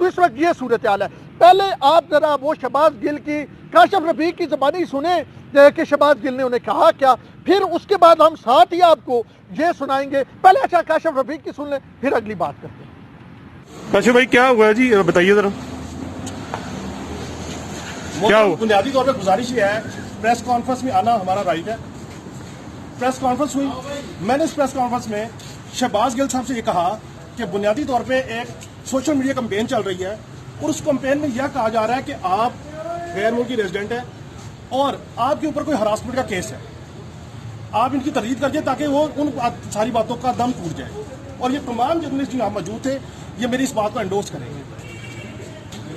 تو اس وقت یہ صورتحال ہے. پہلے آپ ذرا وہ شہباز گل کی کاشف رفیق کی زبانی سنیں کہ شہباز گل نے انہیں کہا کیا, پھر اس کے بعد ہم ساتھ ہی آپ کو یہ سنائیں گے. پہلے اچھا کاشف رفیق کی سن لیں, پھر اگلی بات کرتے ہیں. کاشف بھائی کیا ہوا جی, بتائیے ذرا کیا ہوا. بنیادی طور پہ گزارش یہ ہے, پریس کانفرنس میں آنا ہمارا رائٹ ہے. پریس کانفرنس ہوئی, میں نے اس پریس کانفرنس میں شہباز گل صاحب سے یہ کہا کہ بنیادی طور پہ ایک سوشل میڈیا کمپین چل رہی ہے اور اس کمپین میں یہ کہا جا رہا ہے کہ آپ غیر ملکی ریزیڈنٹ ہیں اور آپ کے اوپر کوئی ہراسمنٹ کا کیس ہے. آپ ان کی تردید کر دیں تاکہ وہ ان ساری باتوں کا دم ٹوٹ جائے. اور یہ تمام جرنلسٹ یہاں موجود تھے, یہ میری اس بات کو انڈورس کریں گے.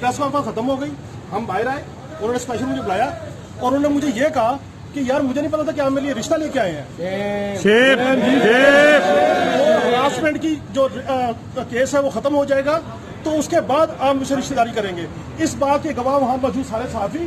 پریس کانفرنس ختم ہو گئی, ہم باہر آئے, انہوں نے اسپیشل مجھے بلایا اور انہوں نے مجھے یہ کہا کہ یار مجھے نہیں پتا تھا کہ آپ میرے لیے رشتہ لے کے آئے ہیں. ہراسمنٹ کی جو کیس ہے وہ ختم ہو جائے گا تو اس کے بعد آپ مجھ سے رشتہ داری کریں گے. اس بات کے گواہ وہاں موجود سارے صحافی,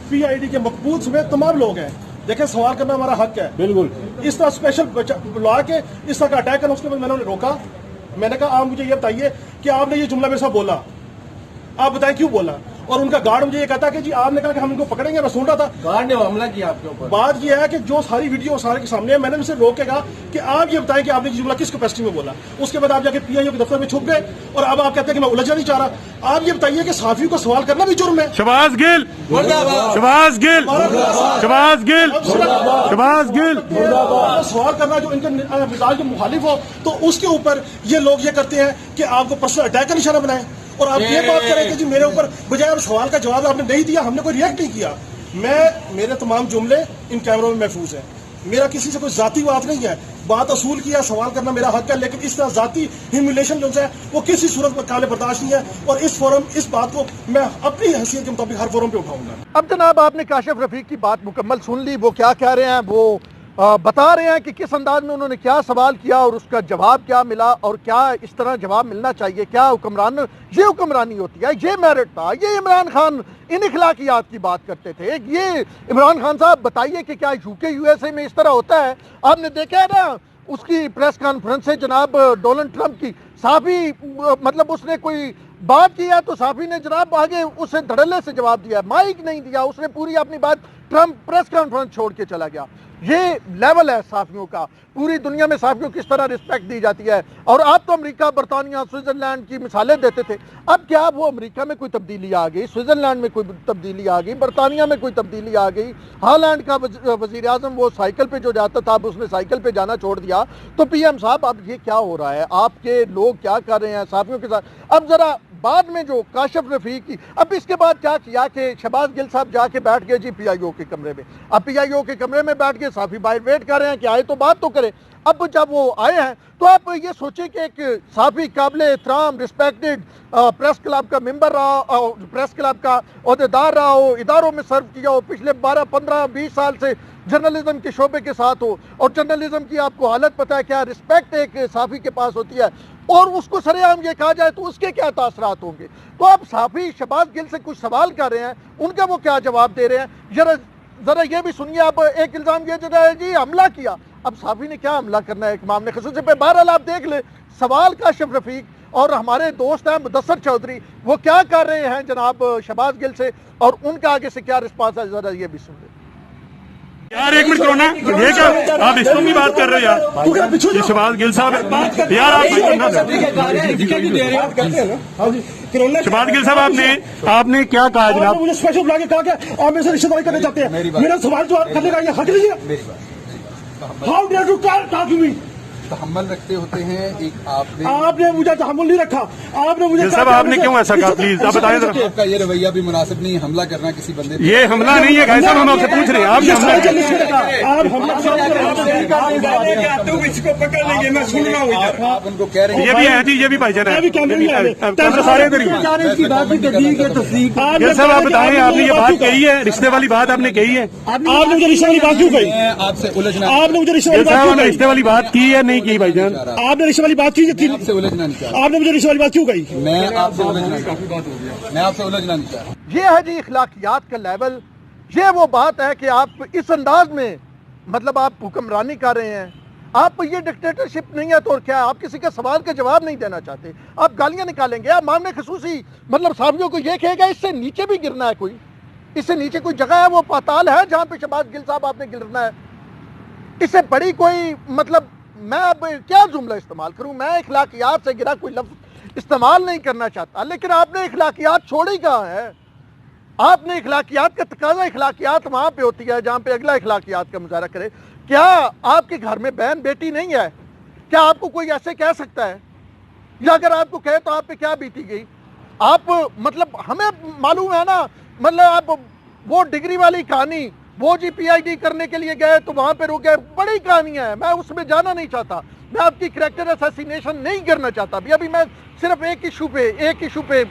پی آئی ڈی کے مقبول سمیت تمام لوگ ہیں. دیکھیں سوال کرنا ہمارا حق ہے بالکل. اس طرح اسپیشل بلا کے اس طرح کا اٹیک کرنا, اس کے بعد میں نے انہیں روکا. میں نے کہا آپ مجھے یہ بتائیے کہ آپ نے یہ جملہ میرے ساتھ بولا, آپ بتائیں کیوں بولا. اور ان کا گارڈ مجھے یہ کہتا کہ جی آپ نے کہا کہ ہم ان کو پکڑیں گے. میں سن رہا تھا گارڈ نے حملہ کیا آپ کے اوپر. بات یہ ہے کہ جو ساری ویڈیو سارے کے سامنے ہے, میں نے ان سے روک کے کہا کہ آپ یہ بتائیں کہ آپ نے یہ جملہ کس کیپیسٹی میں بولا. اس کے بعد آپ جا کے پی آئی او کے دفتر میں چھپ گئے اور اب آپ کہتے ہیں کہ میں الجھنا نہیں چاہ رہا. آپ یہ بتائیے کہ صحافی کو سوال کرنا بھی جرم ہے. شہباز گل, شہباز گل, شہباز گل, شہباز گل, سوال کرنا جو ان کے مزاج کے مخالف ہو تو اس کے اوپر یہ لوگ یہ کرتے ہیں کہ آپ کو پرسنل اٹیک کا نشانہ بنائیں. اور آپ یہ بات کریں کہ جی میرے اوپر بجائے سوال کا جواب آپ نے نہیں دیا, ہم نے کوئی ریئیکٹ نہیں کیا. میرے تمام جملے ان کیمروں میں محفوظ ہیں. میرا کسی سے کوئی ذاتی بات نہیں ہے. بات اصول کیا, سوال کرنا میرا حق ہے, لیکن اس طرح ذاتی ہیوملیشن جو ہے وہ کسی صورت پر قابل برداشت نہیں ہے. اور اس بات کو میں اپنی حیثیت کے مطابق ہر فورم پہ اٹھاؤں گا. اب جناب آپ نے کاشف رفیق کی بات مکمل سن لی. وہ کیا کہہ رہے ہیں, وہ بتا رہے ہیں کہ کس انداز میں انہوں نے کیا سوال کیا اور اس کا جواب کیا ملا اور کیا اس طرح جواب ملنا چاہیے. کیا یہ حکمرانی ہوتی ہے, یہ میرٹ تھا, یہ عمران خان ان اخلاقیات کی بات کرتے تھے. یہ عمران خان صاحب بتائیے کہ کیا یو کے یو ایس اے میں اس طرح ہوتا ہے. آپ نے دیکھا ہے نا اس کی پریس کانفرنس ہے جناب ڈونلڈ ٹرمپ کی, صحافی مطلب اس نے کوئی بات کیا تو صحافی نے جناب آگے اسے دھڑلے سے جواب دیا, مائک نہیں دیا, اس نے پوری اپنی بات ٹرمپ پریس کانفرنس چھوڑ کے چلا گیا. یہ لیول ہے صحافیوں کا. پوری دنیا میں صحافیوں کو کس طرح رسپیکٹ دی جاتی ہے. اور آپ تو امریکہ, برطانیہ, سوئٹزرلینڈ کی مثالیں دیتے تھے. اب کیا وہ امریکہ میں کوئی تبدیلی آ گئی, سوئٹزرلینڈ میں کوئی تبدیلی آ گئی, برطانیہ میں کوئی تبدیلی آ گئی. ہالینڈ کا وزیر اعظم وہ سائیکل پہ جو جاتا تھا اب اس نے سائیکل پہ جانا چھوڑ دیا. تو پی ایم صاحب اب یہ کیا ہو رہا ہے, آپ کے لوگ کیا کر رہے ہیں صحافیوں کے ساتھ. اب ذرا بعد میں جو کاشف رفیق کی, اب اس کے بعد کیا کیا کہ شہباز گل صاحب جا کے بیٹھ گئے جی پی آئی او کے کمرے میں. اب پی آئی او کے کمرے میں بیٹھ کے صحافی باہر ویٹ کر رہے ہیں کہ آئے تو بات تو کرے. اب جب وہ آئے ہیں تو آپ یہ سوچیں کہ ایک صحافی قابل احترام ریسپیکٹڈ پریس کلب کا ممبر رہا, پریس کلب کا عہدیدار رہا ہو, اداروں میں سرو کیا ہو, پچھلے 12, 15, 20 سال سے جرنلزم کے شعبے کے ساتھ ہو, اور جرنلزم کی آپ کو حالت پتہ ہے کیا رسپیکٹ ایک صحافی کے پاس ہوتی ہے, اور اس کو سرے عام یہ کہا جائے تو اس کے کیا تاثرات ہوں گے. تو آپ صحافی شہباز گل سے کچھ سوال کر رہے ہیں, ان کا وہ کیا جواب دے رہے ہیں, ذرا یہ بھی سنیے. اب ایک الزام یہ جگہ ہے جی حملہ کیا. اب صحافی نے کیا حملہ کرنا ہے ایک معاملے خصوصی پہ. بہرحال آپ دیکھ لیں سوال کاشف رفیق اور ہمارے دوست ہیں مدثر چودھری وہ کیا کر رہے ہیں جناب شہباز گل سے, اور ان کا آگے سے کیا رسپانس ہے, ذرا یہ بھی سن لیں. یار ایک منٹ کرو نا, یہ کیا آپ اس کو بھی بات کر رہے ہیں یار, یہ شہباز گل صاحب یار آپ شہباز گل صاحب آپ نے کیا کہا جناب, مجھے اسپیشل بلا کے کہا کہ آپ میرے سے رشتہ داری کرنا چاہتے ہیں. میرا سوال جو کرنے کا یہ حق نہیں ہے. How dare to talk to me. تحمل رکھتے ہوتے ہیں, ایک آپ نے مجھے تحمل نہیں رکھا. آپ نے مجھے صاحب آپ نے کیوں ایسا کہا, پلیز آپ بتائیں ذرا. آپ کا یہ رویہ بھی مناسب نہیں, حملہ کرنا کسی بندے پہ. یہ حملہ نہیں ہے بھائی صاحب, ہم آپ سے پوچھ رہے ہیں آپ آپ ان کو کہہ رہے ہیں یہ بھی ہے جی, یہ بھی بھائی جان سارے صاحب آپ بتائیں, آپ نے یہ بات کہی ہے رشتے والی بات آپ نے کہی ہے, آپ نے مجھے رشتے والی بات کیوں کہی, آپ سے الجھنا, آپ نے مجھے رشتے والی بات رشتے والی بات کیوں کہی, کی ہے نہیں کی بھائی جان, آپ نے رشتے والی بات کی, آپ سے الجھنا نہیں چاہ رہا, آپ نے مجھے رشتے والی بات کیوں کہی, میں آپ سے الجھنا نہیں چاہ رہا. یہ ہے جی اخلاقیات کا لیول. یہ وہ بات ہے کہ آپ اس انداز میں مطلب آپ حکمرانی کر رہے ہیں, آپ یہ ڈکٹیٹرشپ نہیں ہے تو اور کیا ہے؟ آپ کسی کا سوال کا جواب نہیں دینا چاہتے, آپ گالیاں نکالیں گے, آپ معاملے خصوصی مطلب صحافیوں کو یہ کہے گا اس سے نیچے بھی گرنا ہے, کوئی اس سے نیچے کوئی جگہ ہے وہ پاتال ہے جہاں پہ شہباز گل صاحب آپ نے گرنا ہے. اس سے بڑی کوئی مطلب میں اب کیا جملہ استعمال کروں, میں اخلاقیات سے گرا کوئی لفظ استعمال نہیں کرنا چاہتا, لیکن آپ نے اخلاقیات چھوڑی کہاں ہے؟ آپ نے اخلاقیات کا تقاضا, اخلاقیات وہاں پہ ہوتی ہے جہاں پہ اگلا اخلاقیات کا مظاہرہ کرے. کیا آپ کے گھر میں بہن بیٹی نہیں ہے؟ کیا آپ کو کوئی ایسے کہہ سکتا ہے؟ یا اگر آپ کو کہے تو آپ پہ کیا بیتی گئی؟ آپ مطلب ہمیں معلوم ہے نا, مطلب آپ وہ ڈگری والی کہانی, وہ جی پی آئی ڈی کرنے کے لیے گئے تو وہاں پہ رک گئے, بڑی کہانی ہے, میں اس میں جانا نہیں چاہتا, میں آپ کی کریکٹر اسیسینیشن نہیں کرنا چاہتا. ابھی میں صرف ایک ایشو پہ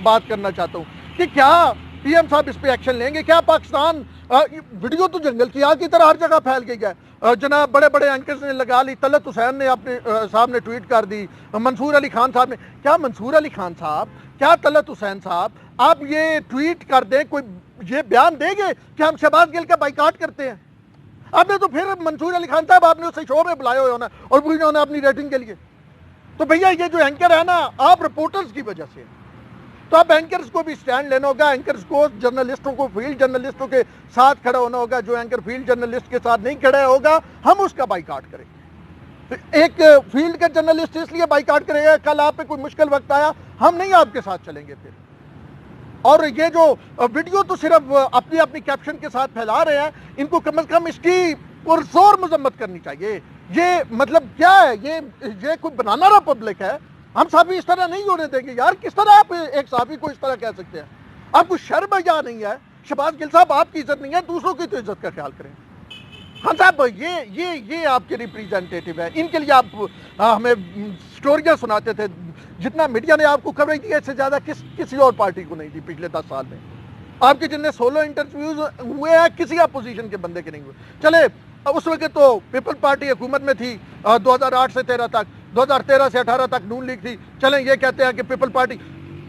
بات کرنا چاہتا ہوں کہ کیا پی ایم صاحب اس پہ ایکشن لیں گے؟ کیا پاکستان ویڈیو تو جنگل کی آگ کی طرح ہر جگہ پھیل گئی ہے, جناب بڑے بڑے اینکرز نے لگا لی, طلعت حسین نے اپنے صاحب نے ٹویٹ کر دی, منصور علی خان صاحب نے, کیا منصور علی خان صاحب, کیا طلعت حسین صاحب آپ یہ ٹویٹ کر دیں, کوئی یہ بیان دیں گے کہ ہم شہباز گل کا بائیکاٹ کرتے ہیں؟ آپ نے تو پھر منصور علی خان صاحب آپ نے اسے شو میں بلایا ہونا اور پوچھنا ہونا اپنی ریٹنگ کے لیے. تو بھیا یہ جو اینکر ہے نا, آپ رپورٹرز کی وجہ سے, تو اب اینکرز کو بھی سٹینڈ لینا ہوگا, اینکرز کو جرنلسٹوں کو فیلڈ جرنلسٹوں کے ساتھ کھڑا ہونا ہوگا. جو اینکر فیلڈ جرنلسٹ کے ساتھ نہیں کھڑا ہوگا ہم اس کا بائیکاٹ کریں گے. ایک فیلڈ کا جرنلسٹ اس لیے بائیکاٹ کرے گا, کل آپ پہ کوئی مشکل وقت آیا ہم نہیں آپ کے ساتھ چلیں گے پھر. اور یہ جو ویڈیو تو صرف اپنی کیپشن کے ساتھ پھیلا رہے ہیں, ان کو کم از کم اس کی پرزور مذمت کرنی چاہیے. یہ مطلب کیا ہے, یہ کوئی بنانا ریپبلک ہے؟ ہم صحافی اس طرح نہیں ہونے دیں گے یار. کس طرح آپ ایک صحافی کو اس طرح کہہ سکتے ہیں؟ آپ کو شرم یا نہیں ہے؟ شہباز گل صاحب آپ کی عزت نہیں ہے, دوسروں کی تو عزت کا خیال کریں. ہاں صاحب یہ آپ کے ریپریزنٹیٹیو ہے, ان کے لیے آپ ہمیں سٹوریاں سناتے تھے. جتنا میڈیا نے آپ کو کوریج دیا اس سے زیادہ کسی اور پارٹی کو نہیں دی پچھلے 10 سال میں. آپ کے جتنے سولو انٹرویوز ہوئے ہیں کسی اپوزیشن کے بندے کے نہیں ہوئے. چلے اس وقت تو پیپل پارٹی حکومت میں تھی 2008 سے 13 تک, 2013 سے 18 تک نون لیگ تھی. چلیں یہ کہتے ہیں کہ پیپل پارٹی,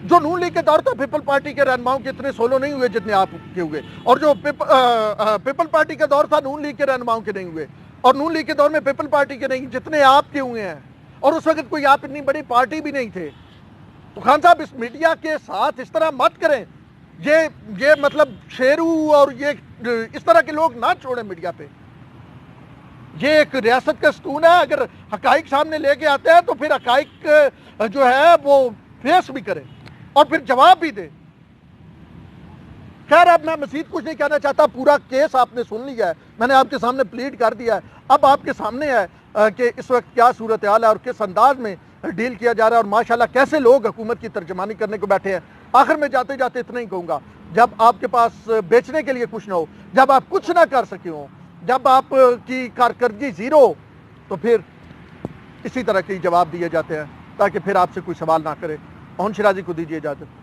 جو نون لیگ کے دور تھا پیپل پارٹی کے رہنماؤں کے اتنے سولو نہیں ہوئے جتنے آپ کے ہوئے, اور جو پیپل پارٹی کا دور تھا نون لیگ کے رہنماؤں کے نہیں ہوئے, اور نون لیگ کے دور میں پیپل پارٹی کے نہیں جتنے آپ کے ہوئے ہیں. اور اس وقت کوئی آپ اتنی بڑی پارٹی بھی نہیں تھے. تو خان صاحب اس میڈیا کے ساتھ اس طرح مت کریں. یہ مطلب شیرو اور یہ اس طرح کے لوگ نہ چھوڑیں میڈیا پہ. یہ ایک ریاست کا ستون ہے, اگر حقائق سامنے لے کے آتے ہیں تو پھر حقائق جو ہے وہ فیس بھی کریں اور پھر جواب بھی دیں. خیر اب میں مزید کچھ نہیں کہنا چاہتا, پورا کیس آپ نے سن لیا ہے, میں نے آپ کے سامنے پلیڈ کر دیا ہے. اب آپ کے سامنے ہے کہ اس وقت کیا صورتحال ہے اور کس انداز میں ڈیل کیا جا رہا ہے, اور ماشاءاللہ کیسے لوگ حکومت کی ترجمانی کرنے کو بیٹھے ہیں. آخر میں جاتے جاتے اتنا ہی کہوں گا, جب آپ کے پاس بیچنے کے لیے کچھ نہ ہو, جب آپ کچھ نہ کر سکے ہوں, جب آپ کی کارکردگی زیرو ہو, تو پھر اسی طرح کے جواب دیے جاتے ہیں تاکہ پھر آپ سے کوئی سوال نہ کرے. اون شیرازی کو دیجیے اجازت.